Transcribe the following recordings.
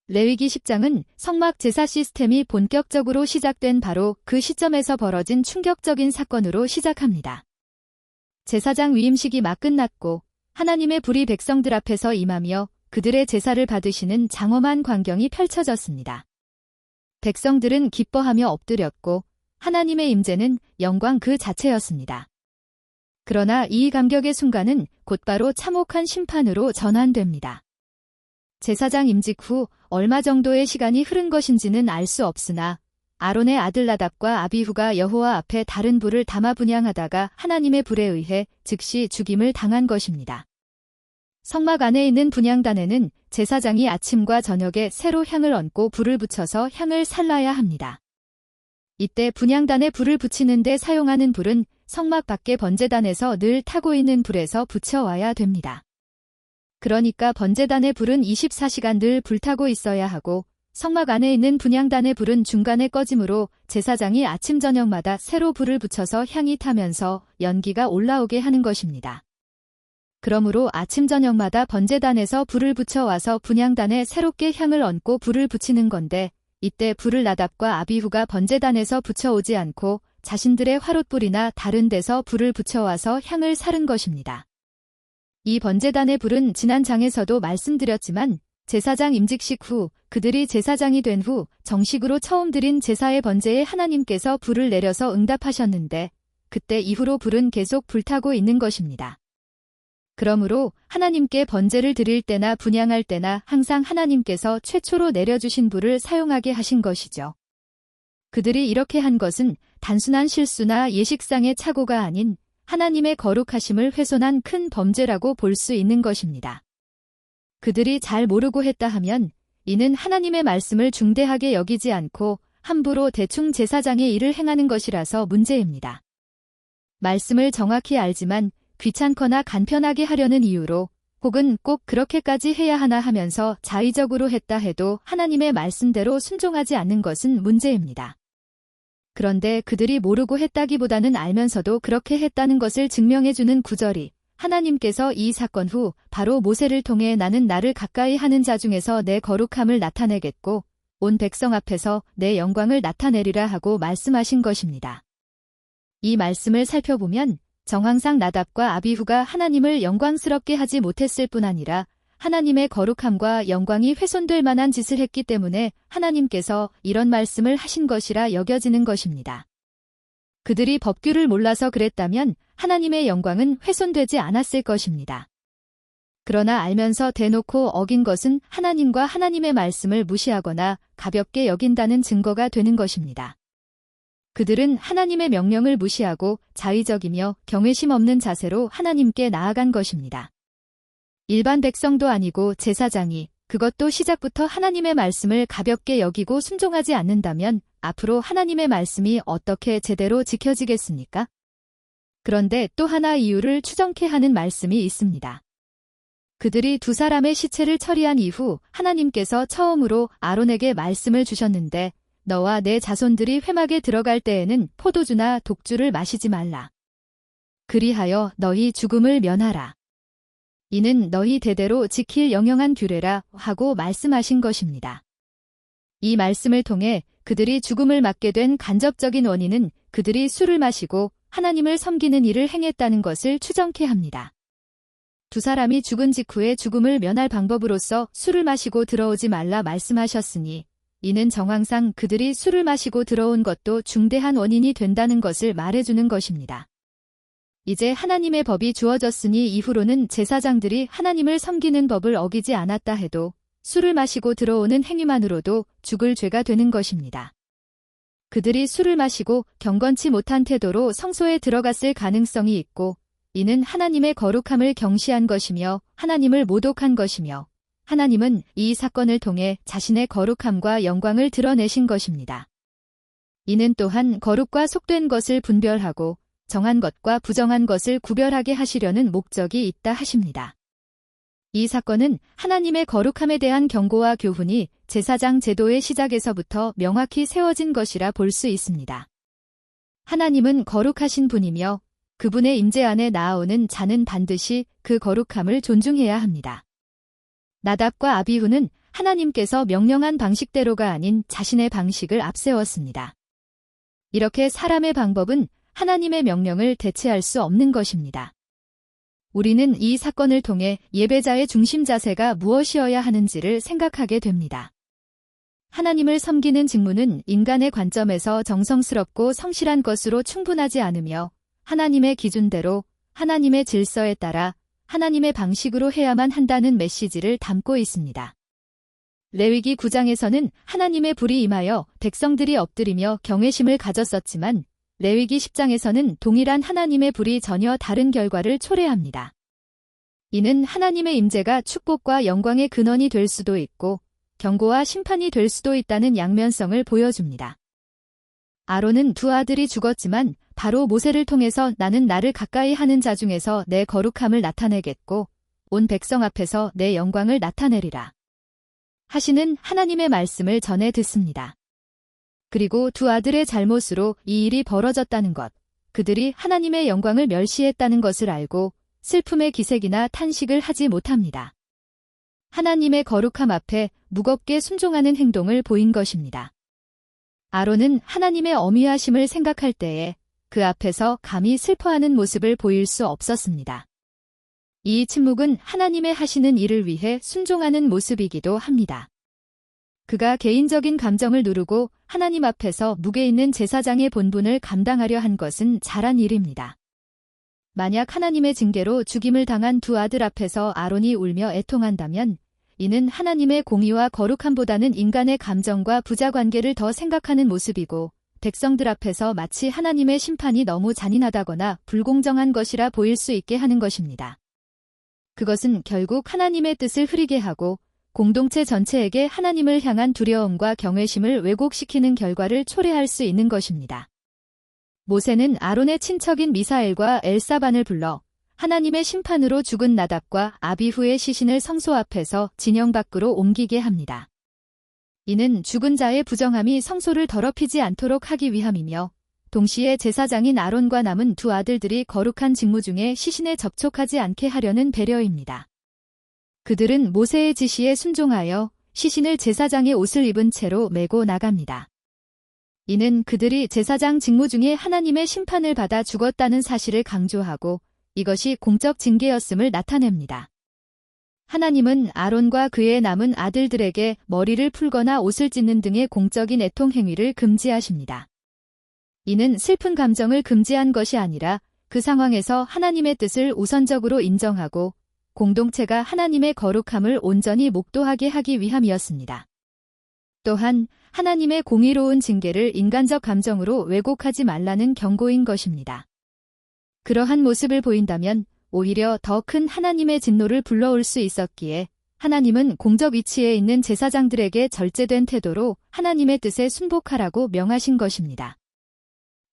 레위기 10장은 성막 제사 시스템이 본격적으로 시작된 바로 그 시점에서 벌어진 충격적인 사건으로 시작합니다. 제사장 위임식이 막 끝났고 하나님의 불이 백성들 앞에서 임하며 그들의 제사를 받으시는 장엄한 광경이 펼쳐졌습니다. 백성들은 기뻐하며 엎드렸고 하나님의 임재는 영광 그 자체였습니다. 그러나 이 감격의 순간은 곧바로 참혹한 심판으로 전환됩니다. 제사장 임직 후 얼마 정도의 시간이 흐른 것인지는 알 수 없으나 아론의 아들 나답과 아비후가 여호와 앞에 다른 불을 담아 분향하다가 하나님의 불에 의해 즉시 죽임을 당한 것입니다. 성막 안에 있는 분향단에는 제사장이 아침과 저녁에 새로 향을 얹고 불을 붙여서 향을 살라야 합니다. 이때 분향단에 불을 붙이는 데 사용하는 불은 성막 밖의 번제단에서 늘 타고 있는 불에서 붙여와야 됩니다. 그러니까 번제단의 불은 24시간 늘 불타고 있어야 하고 성막 안에 있는 분향단의 불은 중간에 꺼짐으로 제사장이 아침 저녁마다 새로 불을 붙여서 향이 타면서 연기가 올라오게 하는 것입니다. 그러므로 아침 저녁마다 번제단에서 불을 붙여와서 분향단에 새롭게 향을 얹고 불을 붙이는 건데 이때 불을 나답과 아비후가 번제단에서 붙여오지 않고 자신들의 화롯불이나 다른 데서 불을 붙여와서 향을 사른 것입니다. 이 번제단의 불은 지난 장에서도 말씀드렸지만 제사장 임직식 후 그들이 제사장이 된 후 정식으로 처음 드린 제사의 번제에 하나님께서 불을 내려서 응답하셨는데 그때 이후로 불은 계속 불타고 있는 것입니다. 그러므로 하나님께 번제를 드릴 때나 분향할 때나 항상 하나님께서 최초로 내려주신 불을 사용하게 하신 것이죠. 그들이 이렇게 한 것은 단순한 실수나 예식상의 착오가 아닌 하나님의 거룩하심을 훼손한 큰 범죄라고 볼 수 있는 것입니다. 그들이 잘 모르고 했다 하면 이는 하나님의 말씀을 중대하게 여기지 않고 함부로 대충 제사장의 일을 행하는 것이라서 문제입니다. 말씀을 정확히 알지만 귀찮거나 간편하게 하려는 이유로 혹은 꼭 그렇게까지 해야 하나 하면서 자의적으로 했다 해도 하나님의 말씀대로 순종하지 않는 것은 문제입니다. 그런데 그들이 모르고 했다기보다는 알면서도 그렇게 했다는 것을 증명해주는 구절이 하나님께서 이 사건 후 바로 모세를 통해 나는 나를 가까이 하는 자 중에서 내 거룩함을 나타내겠고 온 백성 앞에서 내 영광을 나타내리라 하고 말씀하신 것입니다. 이 말씀을 살펴보면 정황상 나답과 아비후가 하나님을 영광스럽게 하지 못했을 뿐 아니라 하나님의 거룩함과 영광이 훼손될 만한 짓을 했기 때문에 하나님께서 이런 말씀을 하신 것이라 여겨지는 것입니다. 그들이 법규를 몰라서 그랬다면 하나님의 영광은 훼손되지 않았을 것입니다. 그러나 알면서 대놓고 어긴 것은 하나님과 하나님의 말씀을 무시하거나 가볍게 여긴다는 증거가 되는 것입니다. 그들은 하나님의 명령을 무시하고 자의적이며 경외심 없는 자세로 하나님께 나아간 것입니다. 일반 백성도 아니고 제사장이 그것도 시작부터 하나님의 말씀을 가볍게 여기고 순종하지 않는다면 앞으로 하나님의 말씀이 어떻게 제대로 지켜지겠습니까? 그런데 또 하나 이유를 추정케 하는 말씀이 있습니다. 그들이 두 사람의 시체를 처리한 이후 하나님께서 처음으로 아론에게 말씀을 주셨는데 너와 내 자손들이 회막에 들어갈 때에는 포도주나 독주를 마시지 말라. 그리하여 너희 죽음을 면하라. 이는 너희 대대로 지킬 영영한 규례라 하고 말씀하신 것입니다. 이 말씀을 통해 그들이 죽음을 맞게 된 간접적인 원인은 그들이 술을 마시고 하나님을 섬기는 일을 행했다는 것을 추정케 합니다. 두 사람이 죽은 직후에 죽음을 면할 방법으로서 술을 마시고 들어오지 말라 말씀하셨으니 이는 정황상 그들이 술을 마시고 들어온 것도 중대한 원인이 된다는 것을 말해주는 것입니다. 이제 하나님의 법이 주어졌으니 이후로는 제사장들이 하나님을 섬기는 법을 어기지 않았다 해도 술을 마시고 들어오는 행위만으로도 죽을 죄가 되는 것입니다. 그들이 술을 마시고 경건치 못한 태도로 성소에 들어갔을 가능성이 있고 이는 하나님의 거룩함을 경시한 것이며 하나님을 모독한 것이며 하나님은 이 사건을 통해 자신의 거룩함과 영광을 드러내신 것입니다. 이는 또한 거룩과 속된 것을 분별하고 정한 것과 부정한 것을 구별하게 하시려는 목적이 있다 하십니다. 이 사건은 하나님의 거룩함에 대한 경고와 교훈이 제사장 제도의 시작에서부터 명확히 세워진 것이라 볼 수 있습니다. 하나님은 거룩하신 분이며 그분의 임재 안에 나아오는 자는 반드시 그 거룩함을 존중해야 합니다. 나답과 아비후는 하나님께서 명령한 방식대로가 아닌 자신의 방식을 앞세웠습니다. 이렇게 사람의 방법은 하나님의 명령을 대체할 수 없는 것입니다. 우리는 이 사건을 통해 예배자의 중심 자세가 무엇이어야 하는지를 생각하게 됩니다. 하나님을 섬기는 직무는 인간의 관점에서 정성스럽고 성실한 것으로 충분하지 않으며 하나님의 기준대로, 하나님의 질서에 따라, 하나님의 방식으로 해야만 한다는 메시지를 담고 있습니다. 레위기 9장에서는 하나님의 불이 임하여 백성들이 엎드리며 경외심을 가졌었지만 레위기 10장에서는 동일한 하나님의 불이 전혀 다른 결과를 초래합니다. 이는 하나님의 임재가 축복과 영광의 근원이 될 수도 있고 경고와 심판이 될 수도 있다는 양면성을 보여줍니다. 아론은 두 아들이 죽었지만 바로 모세를 통해서 나는 나를 가까이 하는 자 중에서 내 거룩함을 나타내겠고 온 백성 앞에서 내 영광을 나타내리라 하시는 하나님의 말씀을 전해 듣습니다. 그리고 두 아들의 잘못으로 이 일이 벌어졌다는 것, 그들이 하나님의 영광을 멸시했다는 것을 알고 슬픔의 기색이나 탄식을 하지 못합니다. 하나님의 거룩함 앞에 무겁게 순종하는 행동을 보인 것입니다. 아론은 하나님의 어미하심을 생각할 때에 그 앞에서 감히 슬퍼하는 모습을 보일 수 없었습니다. 이 침묵은 하나님의 하시는 일을 위해 순종하는 모습이기도 합니다. 그가 개인적인 감정을 누르고 하나님 앞에서 무게 있는 제사장의 본분을 감당하려 한 것은 잘한 일입니다. 만약 하나님의 징계로 죽임을 당한 두 아들 앞에서 아론이 울며 애통한다면 이는 하나님의 공의와 거룩함보다는 인간의 감정과 부자관계를 더 생각하는 모습이고 백성들 앞에서 마치 하나님의 심판이 너무 잔인하다거나 불공정한 것이라 보일 수 있게 하는 것입니다. 그것은 결국 하나님의 뜻을 흐리게 하고 공동체 전체에게 하나님을 향한 두려움과 경외심을 왜곡시키는 결과를 초래할 수 있는 것입니다. 모세는 아론의 친척인 미사엘과 엘사반을 불러 하나님의 심판으로 죽은 나답과 아비후의 시신을 성소 앞에서 진영 밖으로 옮기게 합니다. 이는 죽은 자의 부정함이 성소를 더럽히지 않도록 하기 위함이며 동시에 제사장인 아론과 남은 두 아들들이 거룩한 직무 중에 시신에 접촉하지 않게 하려는 배려입니다. 그들은 모세의 지시에 순종하여 시신을 제사장의 옷을 입은 채로 메고 나갑니다. 이는 그들이 제사장 직무 중에 하나님의 심판을 받아 죽었다는 사실을 강조하고 이것이 공적 징계였음을 나타냅니다. 하나님은 아론과 그의 남은 아들들에게 머리를 풀거나 옷을 찢는 등의 공적인 애통 행위를 금지하십니다. 이는 슬픈 감정을 금지한 것이 아니라 그 상황에서 하나님의 뜻을 우선적으로 인정하고 공동체가 하나님의 거룩함을 온전히 목도하게 하기 위함이었습니다. 또한 하나님의 공의로운 징계를 인간적 감정으로 왜곡하지 말라는 경고인 것입니다. 그러한 모습을 보인다면 오히려 더 큰 하나님의 진노를 불러올 수 있었기에 하나님은 공적 위치에 있는 제사장들에게 절제된 태도로 하나님의 뜻에 순복하라고 명하신 것입니다.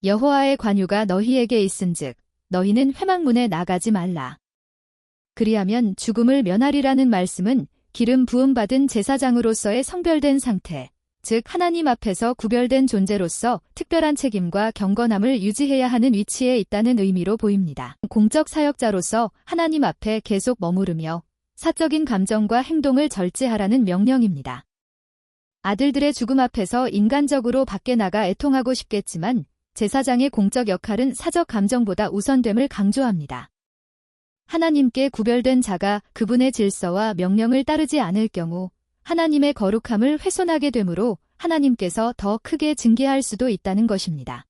여호와의 관유가 너희에게 있은즉 너희는 회막문에 나가지 말라. 그리하면 죽음을 면하리라는 말씀은 기름 부음 받은 제사장으로서의 성별된 상태, 즉 하나님 앞에서 구별된 존재로서 특별한 책임과 경건함을 유지해야 하는 위치에 있다는 의미로 보입니다. 공적 사역자로서 하나님 앞에 계속 머무르며 사적인 감정과 행동을 절제하라는 명령입니다. 아들들의 죽음 앞에서 인간적으로 밖에 나가 애통하고 싶겠지만 제사장의 공적 역할은 사적 감정보다 우선됨을 강조합니다. 하나님께 구별된 자가 그분의 질서와 명령을 따르지 않을 경우 하나님의 거룩함을 훼손하게 되므로 하나님께서 더 크게 징계할 수도 있다는 것입니다.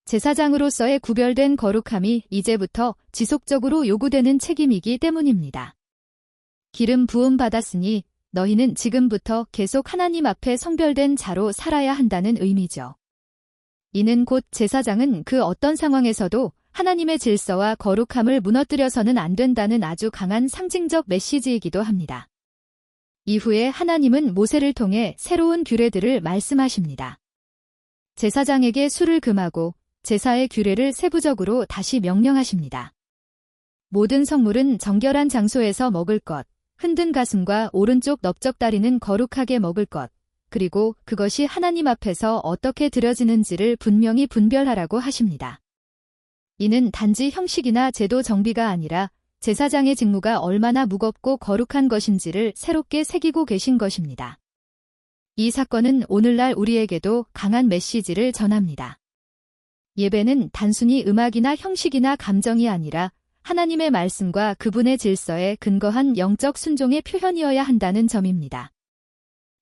제사장으로서의 구별된 거룩함이 이제부터 지속적으로 요구되는 책임이기 때문입니다. 기름 부음 받았으니 너희는 지금부터 계속 하나님 앞에 성별된 자로 살아야 한다는 의미죠. 이는 곧 제사장은 그 어떤 상황에서도 하나님의 질서와 거룩함을 무너뜨려서는 안 된다는 아주 강한 상징적 메시지이기도 합니다. 이후에 하나님은 모세를 통해 새로운 규례들을 말씀하십니다. 제사장에게 술을 금하고 제사의 규례를 세부적으로 다시 명령하십니다. 모든 성물은 정결한 장소에서 먹을 것, 흔든 가슴과 오른쪽 넓적다리는 거룩하게 먹을 것, 그리고 그것이 하나님 앞에서 어떻게 드려지는지를 분명히 분별하라고 하십니다. 이는 단지 형식이나 제도 정비가 아니라 제사장의 직무가 얼마나 무겁고 거룩한 것인지를 새롭게 새기고 계신 것입니다. 이 사건은 오늘날 우리에게도 강한 메시지를 전합니다. 예배는 단순히 음악이나 형식이나 감정이 아니라 하나님의 말씀과 그분의 질서에 근거한 영적 순종의 표현이어야 한다는 점입니다.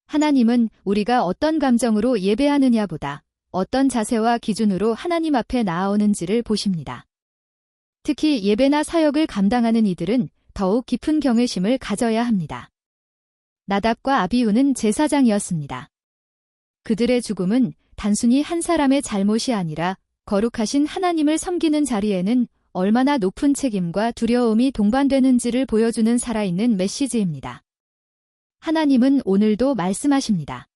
하나님은 우리가 어떤 감정으로 예배하느냐보다 어떤 자세와 기준으로 하나님 앞에 나아오는지를 보십니다. 특히 예배나 사역을 감당하는 이들은 더욱 깊은 경외심을 가져야 합니다. 나답과 아비후는 제사장이었습니다. 그들의 죽음은 단순히 한 사람의 잘못이 아니라 거룩하신 하나님을 섬기는 자리에는 얼마나 높은 책임과 두려움이 동반되는지를 보여주는 살아있는 메시지입니다. 하나님은 오늘도 말씀하십니다.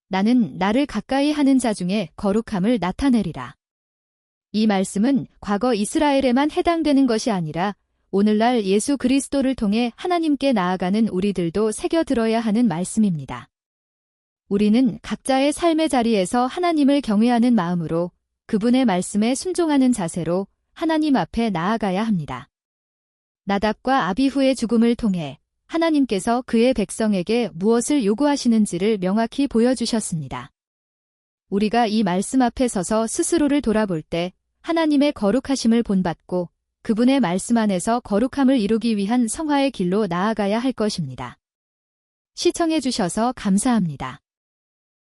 나는 나를 가까이 하는 자 중에 거룩함을 나타내리라. 이 말씀은 과거 이스라엘에만 해당되는 것이 아니라 오늘날 예수 그리스도를 통해 하나님께 나아가는 우리들도 새겨들어야 하는 말씀입니다. 우리는 각자의 삶의 자리에서 하나님을 경외하는 마음으로 그분의 말씀에 순종하는 자세로 하나님 앞에 나아가야 합니다. 나답과 아비후의 죽음을 통해 하나님께서 그의 백성에게 무엇을 요구하시는지를 명확히 보여주셨습니다. 우리가 이 말씀 앞에 서서 스스로를 돌아볼 때 하나님의 거룩하심을 본받고 그분의 말씀 안에서 거룩함을 이루기 위한 성화의 길로 나아가야 할 것입니다. 시청해 주셔서 감사합니다.